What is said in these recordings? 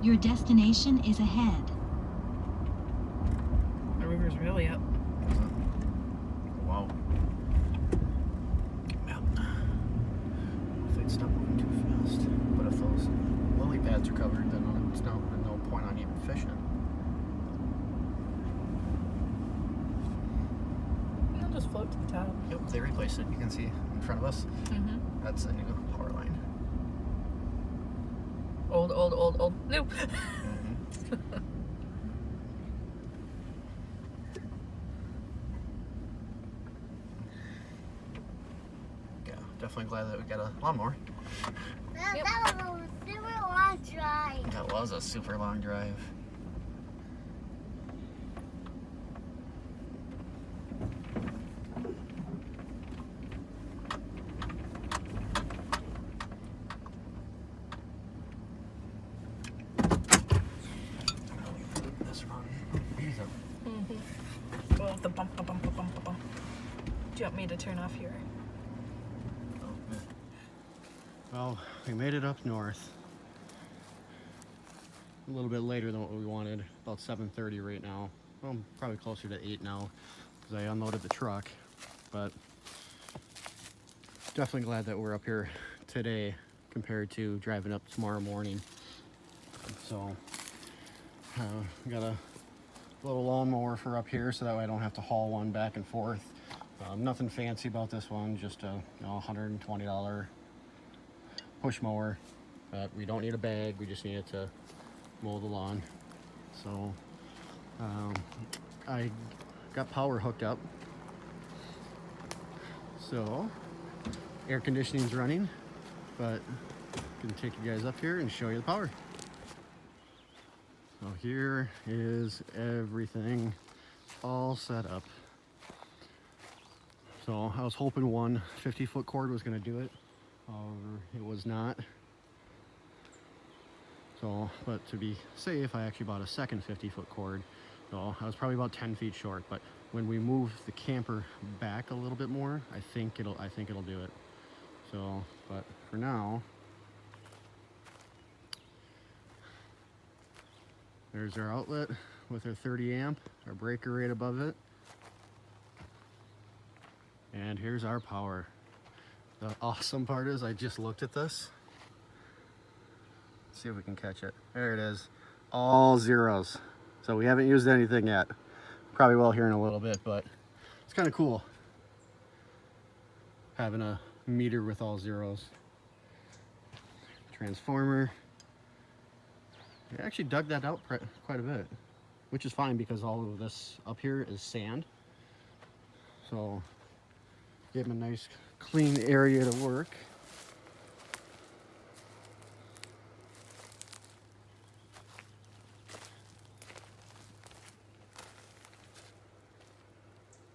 Your destination is ahead. The river's really up. Wow. Yeah. If they'd stop moving too fast. But if those lily pads are covered, then it's no point on even fishing. It'll just float to the top. Yep, they replaced it. You can see in front of us. Mm-hmm. That's a new power line. Old. New. Yeah, definitely glad that we got a lawnmower. Yep. That was a super long drive. That was a super long drive. This run. These are Oh, the bump. Do you want me to turn off here? Well, we made it up north. A little bit later than what we wanted, about 7:30 right now. Well, probably closer to 8 now because I unloaded the truck. But definitely glad that we're up here today compared to driving up tomorrow morning. So we got a little lawnmower for up here so that way I don't have to haul one back and forth. Nothing fancy about this one, just a $120 push mower. We don't need a bag, we just need it to mow the lawn. So I got power hooked up, so air conditioning's running, but I'm gonna take you guys up here and show you the power. So here is everything all set up. So I was hoping one 50-foot cord was going to do it. However, it was not. So, but to be safe, I actually bought a second 50-foot cord. So I was probably about 10 feet short, but when we move the camper back a little bit more, I think it'll do it. So, but for now, there's our outlet with our 30 amp, our breaker right above it. And here's our power. The awesome part is I just looked at this. Let's see if we can catch it. There it is. All zeros. So we haven't used anything yet. Probably will here in a little bit, but it's kind of cool having a meter with all zeros. Transformer. I actually dug that out quite a bit, which is fine because all of this up here is sand. So gave him a nice clean area to work.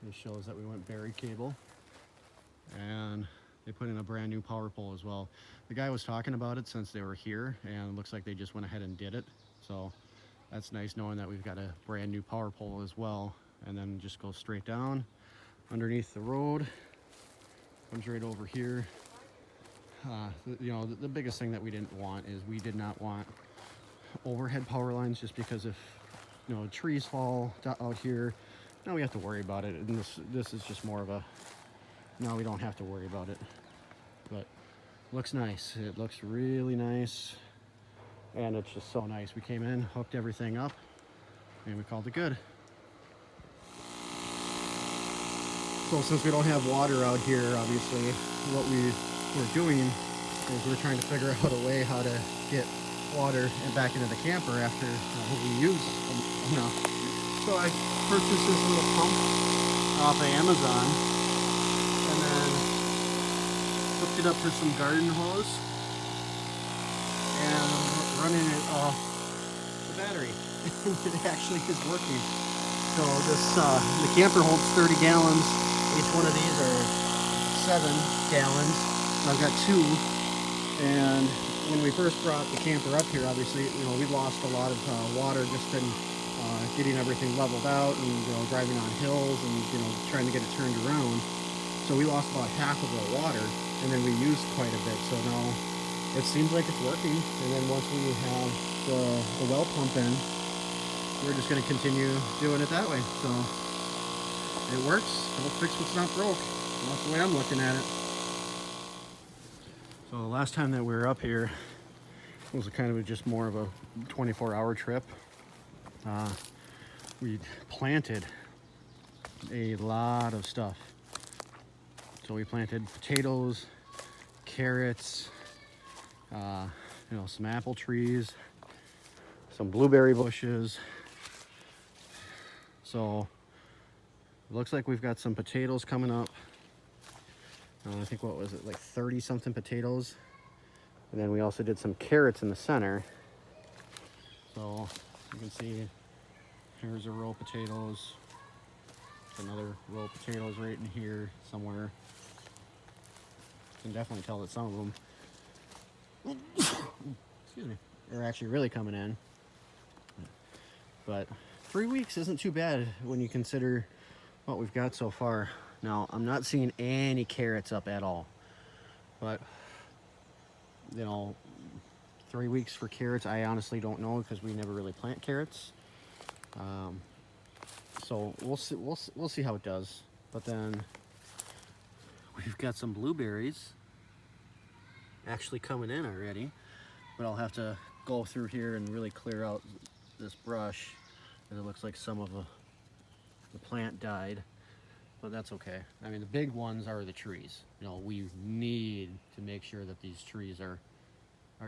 This shows that we went buried cable, and they put in a brand new power pole as well. The guy was talking about it since they were here, and it looks like they just went ahead and did it. So that's nice knowing that we've got a brand new power pole as well. And then just go straight down underneath the road. Comes right over here. The biggest thing that we didn't want is we did not want overhead power lines, just because if trees fall out here, now we have to worry about it. And this is just more of a, now we don't have to worry about it. But looks nice. It looks really nice, and it's just so nice. We came in, hooked everything up, and we called it good. So since we don't have water out here, obviously, what we were doing is we were trying to figure out a way how to get water back into the camper after we use enough. So I purchased this little pump off of Amazon, and then hooked it up to some garden hose and running it off the battery. It actually is working. So this the camper holds 30 gallons. Each one of these are 7 gallons. I've got 2, and when we first brought the camper up here, obviously, we lost a lot of water just in getting everything leveled out and driving on hills and trying to get it turned around. So we lost about half of our water, and then we used quite a bit. So now it seems like it's working. And then once we have the well pump in, we're just going to continue doing it that way. So it works. Don't fix what's not broke. That's the way I'm looking at it. So the last time that we were up here was kind of just more of a 24-hour trip. We planted a lot of stuff. So we planted potatoes, carrots, some apple trees, some blueberry bushes. So it looks like we've got some potatoes coming up. I think, what was it, like 30 something potatoes. And then we also did some carrots in the center. So you can see here's a row of potatoes. Another row of potatoes right in here somewhere. You can definitely tell that some of them excuse me, are actually really coming in. But 3 weeks isn't too bad when you consider what we've got so far. Now, I'm not seeing any carrots up at all, but 3 weeks for carrots, I honestly don't know, because we never really plant carrots. So we'll see how it does. But then we've got some blueberries actually coming in already, but I'll have to go through here and really clear out this brush, because it looks like some of the plant died. But that's okay. I mean, the big ones are the trees. We need to make sure that these trees are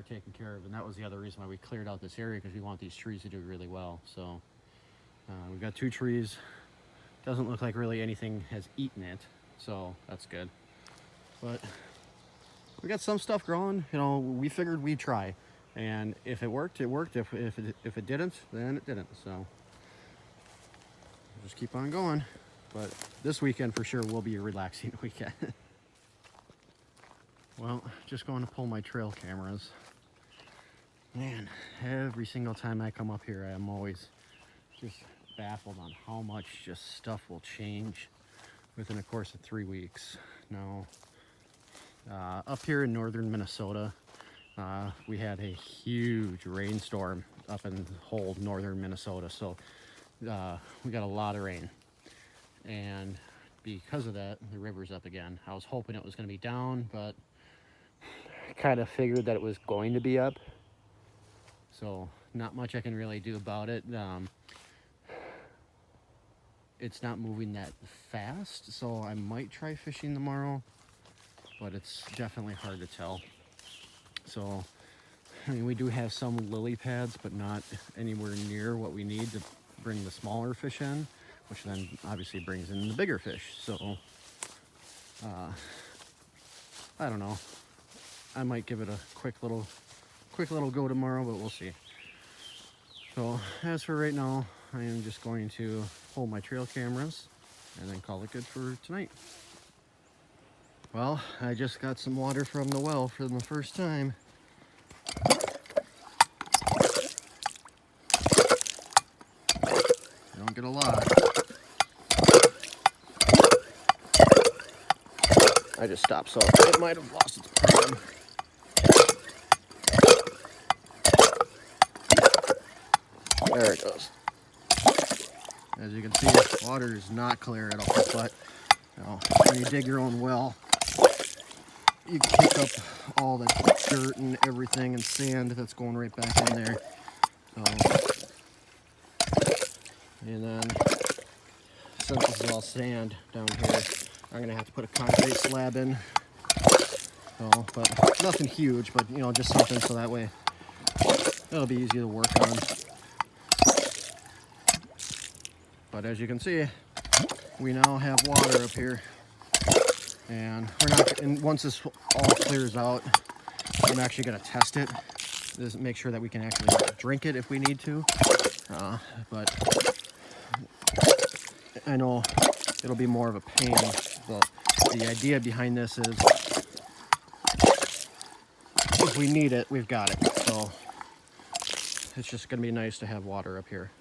taken care of, and that was the other reason why we cleared out this area, because we want these trees to do really well. So we've got 2 trees. Doesn't look like really anything has eaten it, so that's good. But we got some stuff growing. We figured we'd try, and if it worked, it worked. If it didn't, then it didn't. So we'll just keep on going. But this weekend for sure will be a relaxing weekend. Well, just going to pull my trail cameras. Man, every single time I come up here, I'm always just baffled on how much just stuff will change within a course of 3 weeks. Now, up here in northern Minnesota, we had a huge rainstorm up in whole northern Minnesota. So we got a lot of rain. And because of that, the river's up again. I was hoping it was going to be down, but I kind of figured that it was going to be up. So not much I can really do about it. It's not moving that fast, so I might try fishing tomorrow, but it's definitely hard to tell. So, I mean, we do have some lily pads, but not anywhere near what we need to bring the smaller fish in, which then obviously brings in the bigger fish. So, I don't know. I might give it a quick little go tomorrow, but we'll see. So, as for right now, I am just going to hold my trail cameras and then call it good for tonight. Well, I just got some water from the well for the first time. I don't get a lot. I just stopped, so it might have lost its prime. There it goes. As you can see, water is not clear at all, but when you dig your own well, you kick up all the dirt and everything and sand that's going right back in there. And then, since this is all sand down here, I'm gonna have to put a concrete slab in. But nothing huge, but just something so that way it'll be easy to work on. But as you can see, we now have water up here, and once this all clears out, I'm actually gonna test it. Just make sure that we can actually drink it if we need to. But I know it'll be more of a pain, but the idea behind this is if we need it, we've got it. So it's just gonna be nice to have water up here.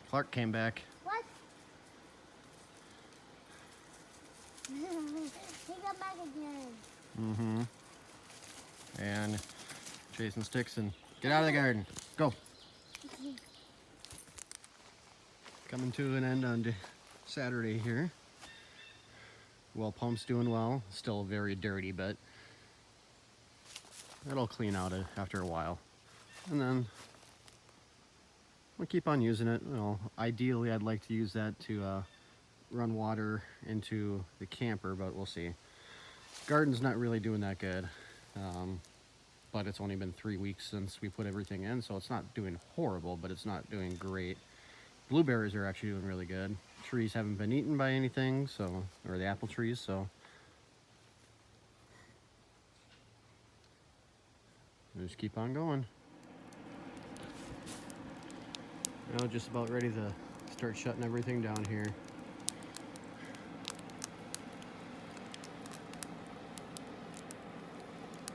Clark came back. What? He got back again. And chasing sticks and get out of the garden. Go. Coming to an end on Saturday here. Well, pump's doing well. Still very dirty, but it'll clean out after a while. And then we'll keep on using it. Well, ideally, I'd like to use that to run water into the camper, but we'll see. Garden's not really doing that good, but it's only been 3 weeks since we put everything in, so it's not doing horrible, but it's not doing great. Blueberries are actually doing really good. Trees haven't been eaten by anything, so, or the apple trees, so we'll just keep on going. Now just about ready to start shutting everything down here.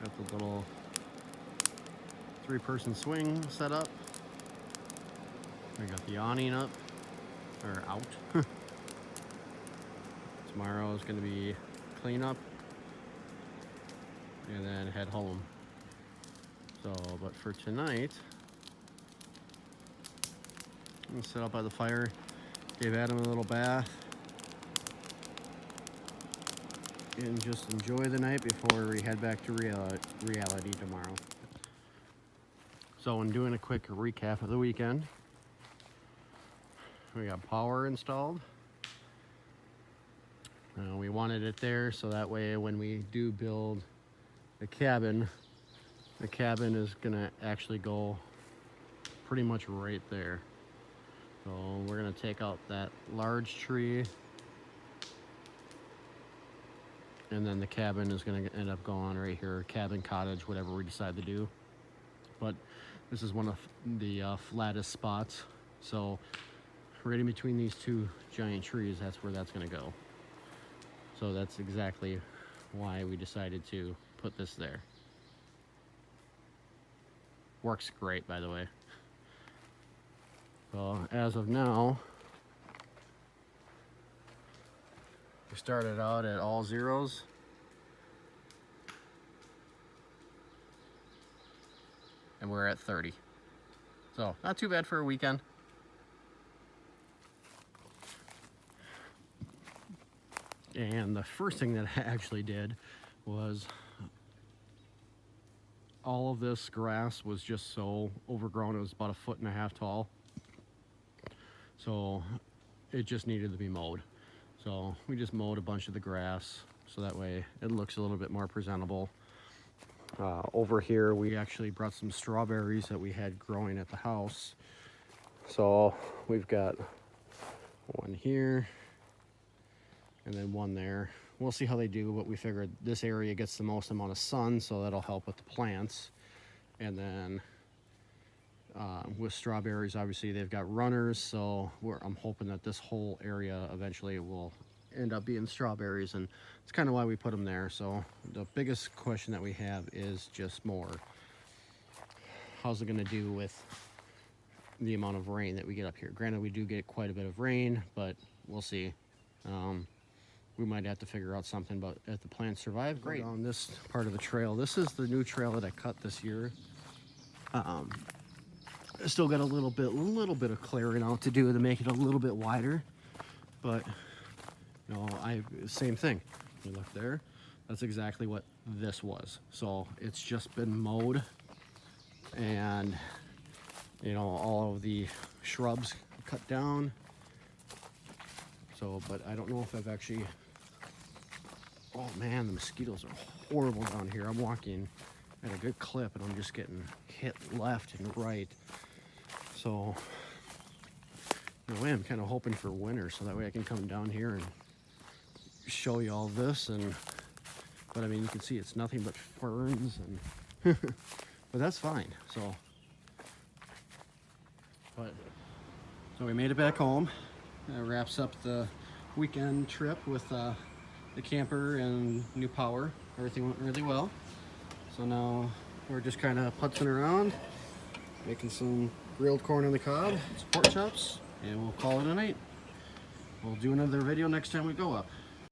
Got the little 3-person swing set up. We got the awning up, or out. Tomorrow is going to be clean up and then head home. So, but for tonight, I'm gonna sit out by the fire, gave Adam a little bath, and just enjoy the night before we head back to reality tomorrow. So, in doing a quick recap of the weekend, we got power installed. We wanted it there so that way when we do build the cabin is gonna actually go pretty much right there. So we're gonna take out that large tree, and then the cabin is gonna end up going right here, cabin, cottage, whatever we decide to do. But this is one of the flattest spots, so right in between these 2 giant trees, that's where that's gonna go. So that's exactly why we decided to put this there. Works great, by the way. So as of now, we started out at all zeros. And we're at 30. So not too bad for a weekend. And the first thing that I actually did was all of this grass was just so overgrown. It was about 1.5 feet tall. So it just needed to be mowed. So we just mowed a bunch of the grass so that way it looks a little bit more presentable. Over here we actually brought some strawberries that we had growing at the house. So we've got one here and then one there. We'll see how they do, but we figured this area gets the most amount of sun, so that'll help with the plants. And then with strawberries, obviously they've got runners, so I'm hoping that this whole area eventually will end up being strawberries, and it's kind of why we put them there. So the biggest question that we have is just more, how's it going to do with the amount of rain that we get up here? Granted, we do get quite a bit of rain, but we'll see. We might have to figure out something, but if the plants survive, great. On this part of the trail, this is the new trail that I cut this year. I still got a little bit of clearing out to do to make it a little bit wider, but you know, same thing. You look there, that's exactly what this was. So it's just been mowed, and you know, all of the shrubs cut down. So, but I don't know if I've actually, oh man, the mosquitoes are horrible down here. I'm walking at a good clip and I'm just getting hit left and right. So, in a way, I'm kind of hoping for winter so that way I can come down here and show you all this. But I mean, you can see it's nothing but ferns, and but that's fine. So we made it back home. That wraps up the weekend trip with the camper and new power. Everything went really well. So now we're just kind of putzing around, making some grilled corn on the cob, some pork chops, and we'll call it a night. We'll do another video next time we go up.